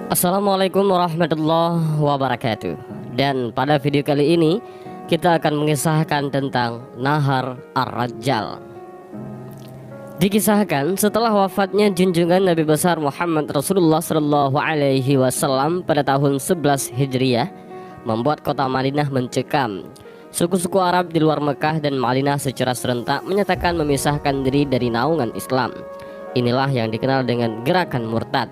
Assalamualaikum warahmatullahi wabarakatuh. Dan pada video kali ini kita akan mengisahkan tentang Nahar Ar-Rajjal. Dikisahkan setelah wafatnya junjungan Nabi besar Muhammad Rasulullah Shallallahu Alaihi Wasallam pada tahun 11 Hijriah, membuat kota Madinah mencekam. Suku-suku Arab di luar Mekah dan Madinah secara serentak menyatakan memisahkan diri dari naungan Islam. Inilah yang dikenal dengan gerakan murtad.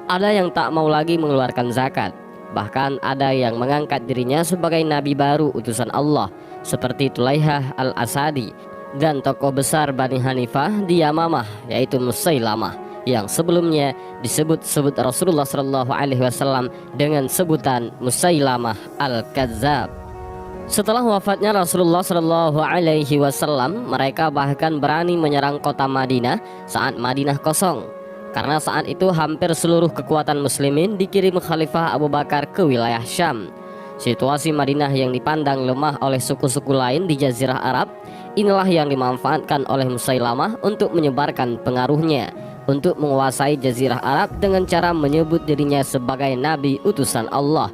Ada yang tak mau lagi mengeluarkan zakat, bahkan ada yang mengangkat dirinya sebagai nabi baru utusan Allah, seperti Tulaihah al-Asadi dan tokoh besar Bani Hanifah di Yamamah, yaitu Musailamah, yang sebelumnya disebut-sebut Rasulullah Shallallahu Alaihi Wasallam dengan sebutan Musailamah al-Kadzab. Setelah wafatnya Rasulullah Shallallahu Alaihi Wasallam, mereka bahkan berani menyerang kota Madinah saat Madinah kosong. Karena saat itu hampir seluruh kekuatan muslimin dikirim Khalifah Abu Bakar ke wilayah Syam. Situasi Madinah yang dipandang lemah oleh suku-suku lain di Jazirah Arab, inilah yang dimanfaatkan oleh Musailamah untuk menyebarkan pengaruhnya, untuk menguasai Jazirah Arab dengan cara menyebut dirinya sebagai nabi utusan Allah.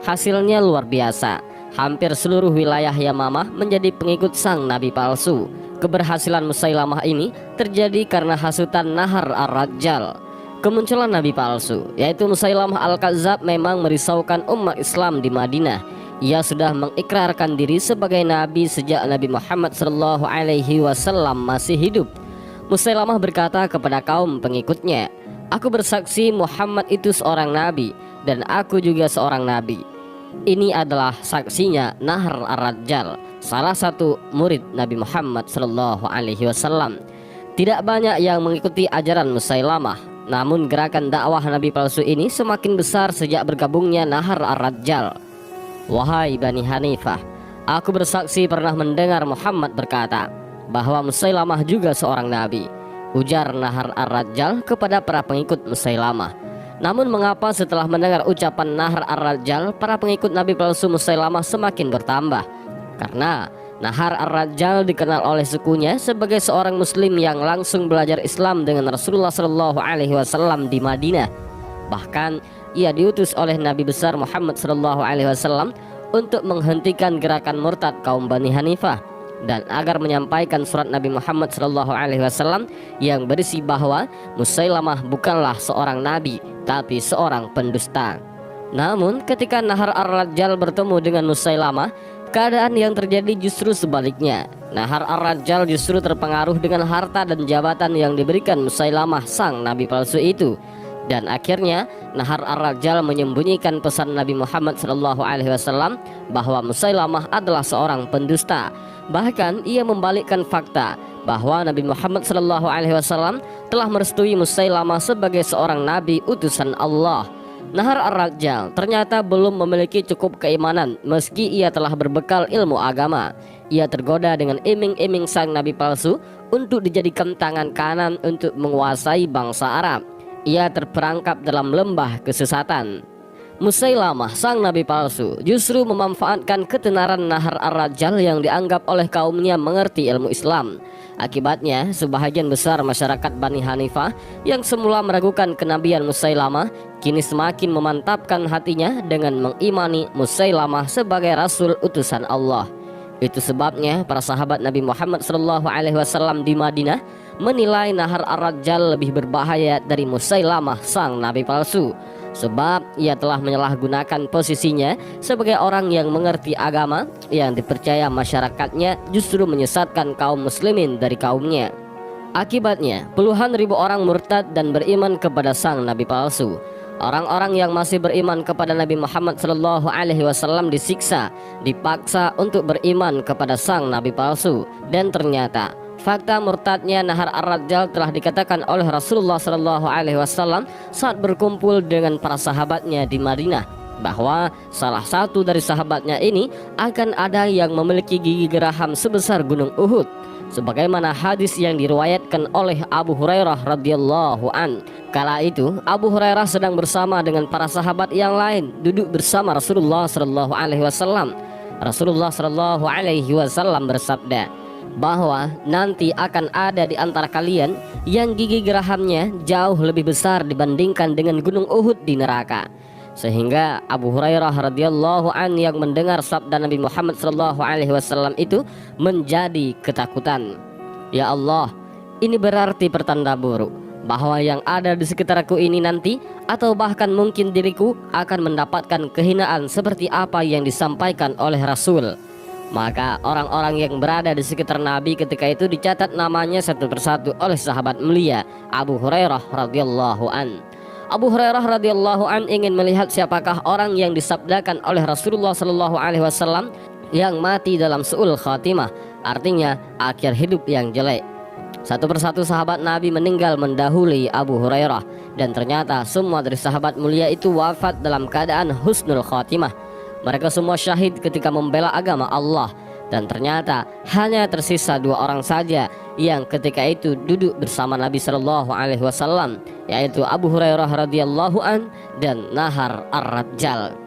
Hasilnya luar biasa, hampir seluruh wilayah Yamamah menjadi pengikut sang nabi palsu. Keberhasilan Musailamah ini terjadi karena hasutan Nahar Ar-Rajjal. Kemunculan nabi palsu, yaitu Musailamah Al-Kadzab, memang merisaukan umat Islam di Madinah. Ia sudah mengikrarkan diri sebagai nabi sejak Nabi Muhammad Shallallahu Alaihi Wasallam masih hidup. Musailamah berkata kepada kaum pengikutnya, "Aku bersaksi Muhammad itu seorang nabi dan aku juga seorang nabi." Ini adalah saksinya Nahar Ar-Rajjal, salah satu murid Nabi Muhammad Shallallahu Alaihi Wasallam. Tidak banyak yang mengikuti ajaran Musailamah, namun gerakan dakwah Nabi palsu ini semakin besar sejak bergabungnya Nahar Ar-Rajjal. "Wahai Bani Hanifah, aku bersaksi pernah mendengar Muhammad berkata bahwa Musailamah juga seorang nabi," ujar Nahar Ar-Rajjal kepada para pengikut Musailamah. Namun mengapa setelah mendengar ucapan Nahar Ar-Rajjal, para pengikut nabi palsu Musailamah semakin bertambah? Karena Nahar Ar-Rajjal dikenal oleh sukunya sebagai seorang muslim yang langsung belajar Islam dengan Rasulullah Shallallahu Alaihi Wasallam di Madinah. Bahkan ia diutus oleh Nabi besar Muhammad Shallallahu Alaihi Wasallam untuk menghentikan gerakan murtad kaum Bani Hanifah, dan agar menyampaikan surat Nabi Muhammad Shallallahu Alaihi Wasallam yang berisi bahwa Musailamah bukanlah seorang nabi, tapi seorang pendusta. Namun ketika Nahar Ar-Rajjal bertemu dengan Musailamah, keadaan yang terjadi justru sebaliknya. Nahar Ar-Rajjal justru terpengaruh dengan harta dan jabatan yang diberikan Musailamah sang nabi palsu itu. Dan akhirnya Nahar Ar-Rajjal menyembunyikan pesan Nabi Muhammad SAW bahwa Musailamah adalah seorang pendusta. Bahkan ia membalikkan fakta bahwa Nabi Muhammad SAW telah merestui Musailamah sebagai seorang nabi utusan Allah. Nahar Ar-Rajjal ternyata belum memiliki cukup keimanan meski ia telah berbekal ilmu agama. Ia tergoda dengan iming-iming sang nabi palsu untuk dijadikan tangan kanan untuk menguasai bangsa Arab. Ia terperangkap dalam lembah kesesatan. Musailamah sang nabi palsu justru memanfaatkan ketenaran Nahar Ar-Rajjal yang dianggap oleh kaumnya mengerti ilmu Islam. Akibatnya sebahagian besar masyarakat Bani Hanifah yang semula meragukan kenabian Musailamah kini semakin memantapkan hatinya dengan mengimani Musailamah sebagai rasul utusan Allah. Itu sebabnya para sahabat Nabi Muhammad SAW di Madinah menilai Nahar Ar-Rajjal lebih berbahaya dari Musailamah sang nabi palsu, sebab ia telah menyalahgunakan posisinya sebagai orang yang mengerti agama yang dipercaya masyarakatnya, justru menyesatkan kaum muslimin dari kaumnya. Akibatnya puluhan ribu orang murtad dan beriman kepada sang nabi palsu. Orang-orang yang masih beriman kepada Nabi Muhammad Shallallahu Alaihi Wasallam disiksa, dipaksa untuk beriman kepada sang nabi palsu. Dan ternyata fakta murtadnya Nahar Ar-Rajjal telah dikatakan oleh Rasulullah Shallallahu Alaihi Wasallam saat berkumpul dengan para sahabatnya di Madinah, bahwa salah satu dari sahabatnya ini akan ada yang memiliki gigi geraham sebesar gunung Uhud, sebagaimana hadis yang diriwayatkan oleh Abu Hurairah radhiyallahu an. Kala itu Abu Hurairah sedang bersama dengan para sahabat yang lain duduk bersama Rasulullah Shallallahu Alaihi Wasallam. Rasulullah Shallallahu Alaihi Wasallam bersabda, bahwa nanti akan ada di antara kalian yang gigi gerahamnya jauh lebih besar dibandingkan dengan gunung Uhud di neraka. Sehingga Abu Hurairah radhiyallahu an yang mendengar sabda Nabi Muhammad SAW itu menjadi ketakutan. Ya Allah, ini berarti pertanda buruk bahwa yang ada di sekitarku ini nanti atau bahkan mungkin diriku akan mendapatkan kehinaan seperti apa yang disampaikan oleh Rasul. Maka orang-orang yang berada di sekitar Nabi ketika itu dicatat namanya satu persatu oleh sahabat mulia Abu Hurairah radhiyallahu an. Abu Hurairah radhiyallahu an ingin melihat siapakah orang yang disabdakan oleh Rasulullah sallallahu alaihi wasallam yang mati dalam su'ul khatimah, artinya akhir hidup yang jelek. Satu persatu sahabat Nabi meninggal mendahului Abu Hurairah, dan ternyata semua dari sahabat mulia itu wafat dalam keadaan husnul khatimah. Mereka semua syahid ketika membela agama Allah, dan ternyata hanya tersisa 2 orang saja yang ketika itu duduk bersama Nabi Shallallahu Alaihi Wasallam, yaitu Abu Hurairah radhiyallahu an dan Nahar ar-Rajjal.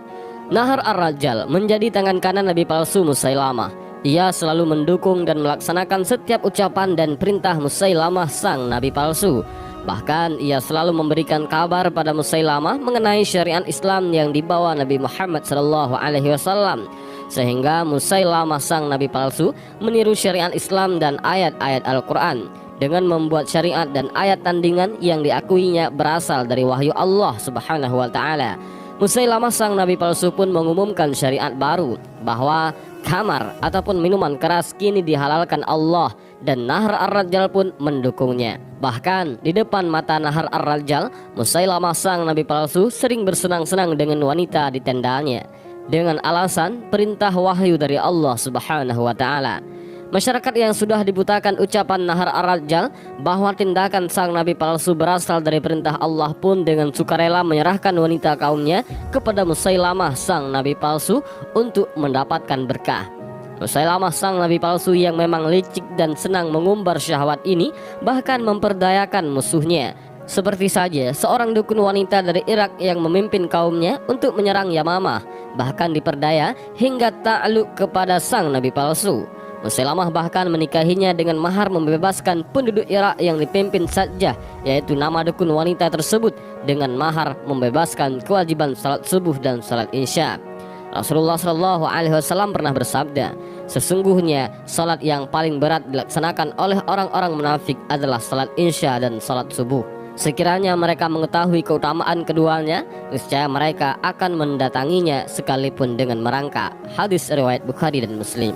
Nahar ar-Rajjal menjadi tangan kanan Nabi palsu Musailamah. Ia selalu mendukung dan melaksanakan setiap ucapan dan perintah Musailamah sang Nabi palsu. Bahkan ia selalu memberikan kabar pada Musailamah mengenai syariat Islam yang dibawa Nabi Muhammad SAW, sehingga Musailamah sang Nabi palsu meniru syariat Islam dan ayat-ayat Al-Quran dengan membuat syariat dan ayat tandingan yang diakuinya berasal dari wahyu Allah Subhanahu wa Ta'ala. Musailamah sang Nabi palsu pun mengumumkan syariat baru bahwa khamar ataupun minuman keras kini dihalalkan Allah, dan Nahar ar-Rajjal pun mendukungnya. Bahkan di depan mata Nahar ar-Rajjal, Musailamah sang Nabi palsu sering bersenang-senang dengan wanita di tendanya dengan alasan perintah wahyu dari Allah Subhanahu wa Ta'ala. Masyarakat yang sudah dibutakan ucapan Nahar ar-Rajjal bahwa tindakan sang Nabi palsu berasal dari perintah Allah pun dengan sukarela menyerahkan wanita kaumnya kepada Musailamah sang Nabi palsu untuk mendapatkan berkah. Musailamah sang Nabi palsu yang memang licik dan senang mengumbar syahwat ini bahkan memperdayakan musuhnya. Seperti saja seorang dukun wanita dari Irak yang memimpin kaumnya untuk menyerang Yamamah, bahkan diperdaya hingga takluk kepada sang Nabi palsu. Musailamah bahkan menikahinya dengan mahar membebaskan penduduk Irak yang dipimpin Sajjah, yaitu nama dukun wanita tersebut, dengan mahar membebaskan kewajiban salat subuh dan salat isya. Rasulullah Shallallahu Alaihi Wasallam pernah bersabda, sesungguhnya salat yang paling berat dilaksanakan oleh orang-orang munafik adalah salat isya dan salat subuh. Sekiranya mereka mengetahui keutamaan keduanya, niscaya mereka akan mendatanginya sekalipun dengan merangkak. Hadis riwayat Bukhari dan Muslim.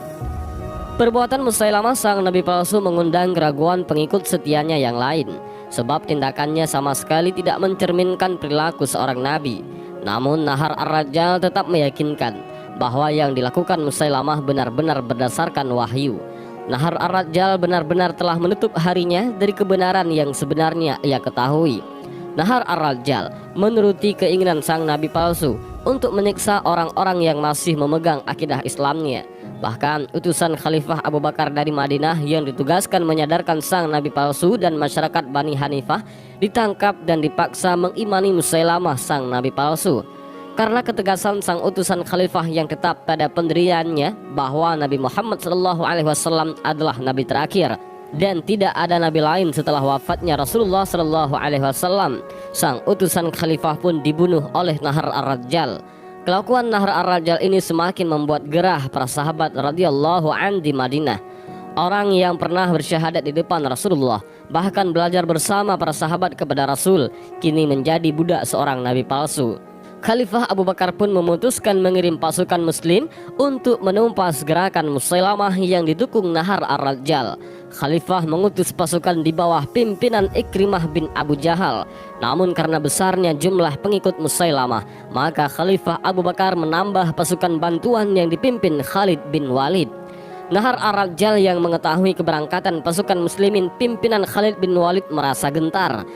Perbuatan Musailamah sang Nabi palsu mengundang keraguan pengikut setianya yang lain, sebab tindakannya sama sekali tidak mencerminkan perilaku seorang Nabi. Namun Nahar ar-Rajjal tetap meyakinkan bahwa yang dilakukan Musailamah benar-benar berdasarkan wahyu. Nahar ar-Rajjal benar-benar telah menutup harinya dari kebenaran yang sebenarnya ia ketahui. Nahar ar-Rajjal menuruti keinginan sang Nabi palsu untuk menyiksa orang-orang yang masih memegang akidah Islamnya. Bahkan utusan Khalifah Abu Bakar dari Madinah yang ditugaskan menyadarkan sang Nabi palsu dan masyarakat Bani Hanifah ditangkap dan dipaksa mengimani Musailamah sang Nabi palsu. Karena ketegasan sang utusan Khalifah yang tetap pada pendiriannya bahwa Nabi Muhammad SAW adalah Nabi terakhir dan tidak ada Nabi lain setelah wafatnya Rasulullah SAW, sang utusan Khalifah pun dibunuh oleh Nahar ar-Rajjal. Kelakuan Nahar ar-Rajjal ini semakin membuat gerah para sahabat radhiyallahu an di Madinah. Orang yang pernah bersyahadat di depan Rasulullah, bahkan belajar bersama para sahabat kepada Rasul, kini menjadi budak seorang Nabi palsu. Khalifah Abu Bakar pun memutuskan mengirim pasukan muslim untuk menumpas gerakan Musailamah yang didukung Nahar ar-Rajjal. Khalifah mengutus pasukan di bawah pimpinan Ikrimah bin Abu Jahal. Namun karena besarnya jumlah pengikut Musailamah, maka Khalifah Abu Bakar menambah pasukan bantuan yang dipimpin Khalid bin Walid. Nahar ar-Rajjal yang mengetahui keberangkatan pasukan muslimin pimpinan Khalid bin Walid merasa gentar.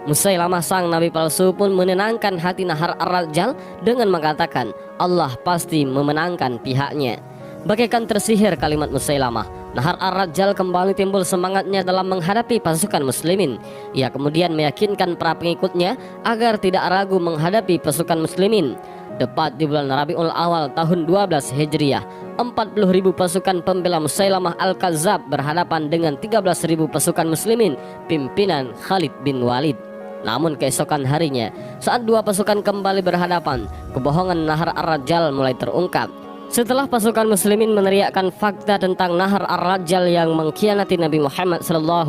Musailamah sang Nabi palsu pun menenangkan hati Nahar ar-Rajjal dengan mengatakan Allah pasti memenangkan pihaknya. Bagaikan tersihir kalimat Musailamah, Nahar ar-Rajjal kembali timbul semangatnya dalam menghadapi pasukan muslimin. Ia kemudian meyakinkan para pengikutnya agar tidak ragu menghadapi pasukan muslimin. tepat di bulan Rabiul Awal tahun 12 Hijriah, 40.000 pasukan pembela Musailamah Al-Kadzab berhadapan dengan 13.000 pasukan muslimin pimpinan Khalid bin Walid. Namun keesokan harinya, saat dua pasukan kembali berhadapan, kebohongan Nahar Ar-Rajjal mulai terungkap. Setelah pasukan muslimin meneriakkan fakta tentang Nahar Ar-Rajjal yang mengkhianati Nabi Muhammad SAW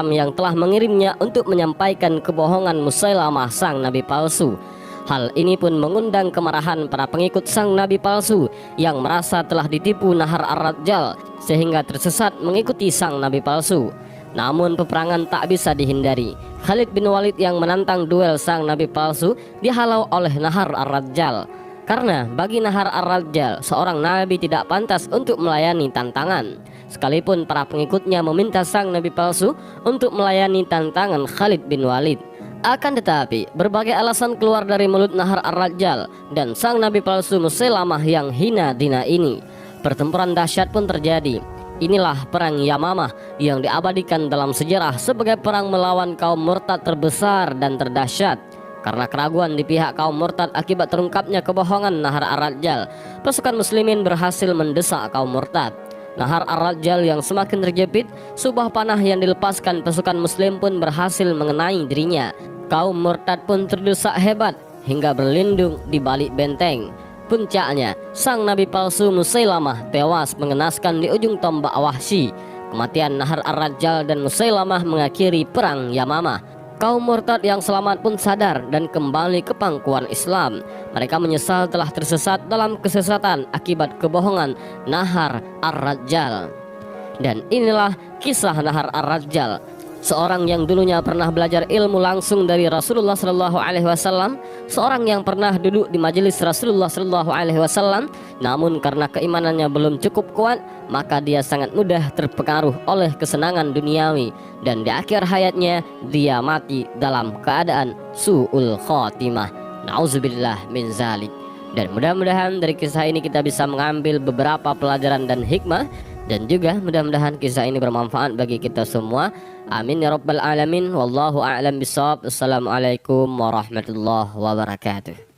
yang telah mengirimnya untuk menyampaikan kebohongan Musailamah sang nabi palsu. Hal ini pun mengundang kemarahan para pengikut sang nabi palsu yang merasa telah ditipu Nahar Ar-Rajjal sehingga tersesat mengikuti sang nabi palsu. Namun peperangan tak bisa dihindari. Khalid bin Walid yang menantang duel sang nabi palsu dihalau oleh Nahar Ar-Rajjal. Karena bagi Nahar Ar-Rajjal, seorang nabi tidak pantas untuk melayani tantangan. Sekalipun para pengikutnya meminta sang nabi palsu untuk melayani tantangan Khalid bin Walid. Akan tetapi, berbagai alasan keluar dari mulut Nahar Ar-Rajjal dan sang nabi palsu Musailamah yang hina dina ini. Pertempuran dahsyat pun terjadi. Inilah perang Yamamah yang diabadikan dalam sejarah sebagai perang melawan kaum murtad terbesar dan terdahsyat. Karena keraguan di pihak kaum murtad akibat terungkapnya kebohongan Nahar Ar-Rajjal, pasukan muslimin berhasil mendesak kaum murtad. Nahar Ar-Rajjal yang semakin terjepit, subah panah yang dilepaskan pasukan muslim pun berhasil mengenai dirinya. Kaum murtad pun terdesak hebat hingga berlindung di balik benteng. Puncaknya, sang nabi palsu Musailamah tewas mengenaskan di ujung tombak Wahsy. Kematian Nahar Ar-Rajjal dan Musailamah mengakhiri perang Yamamah. Kaum murtad yang selamat pun sadar dan kembali ke pangkuan Islam. Mereka menyesal telah tersesat dalam kesesatan akibat kebohongan Nahar Ar-Rajjal. Dan inilah kisah Nahar Ar-Rajjal, seorang yang dulunya pernah belajar ilmu langsung dari Rasulullah SAW, seorang yang pernah duduk di majelis Rasulullah SAW, namun karena keimanannya belum cukup kuat, maka dia sangat mudah terpengaruh oleh kesenangan duniawi, dan di akhir hayatnya dia mati dalam keadaan su'ul khotimah. Nauzubillah min zalik. Dan mudah-mudahan dari kisah ini kita bisa mengambil beberapa pelajaran dan hikmah, dan juga mudah-mudahan kisah ini bermanfaat bagi kita semua. Amin ya rabbal alamin. Wallahu a'lam bishawab. Assalamualaikum warahmatullahi wabarakatuh.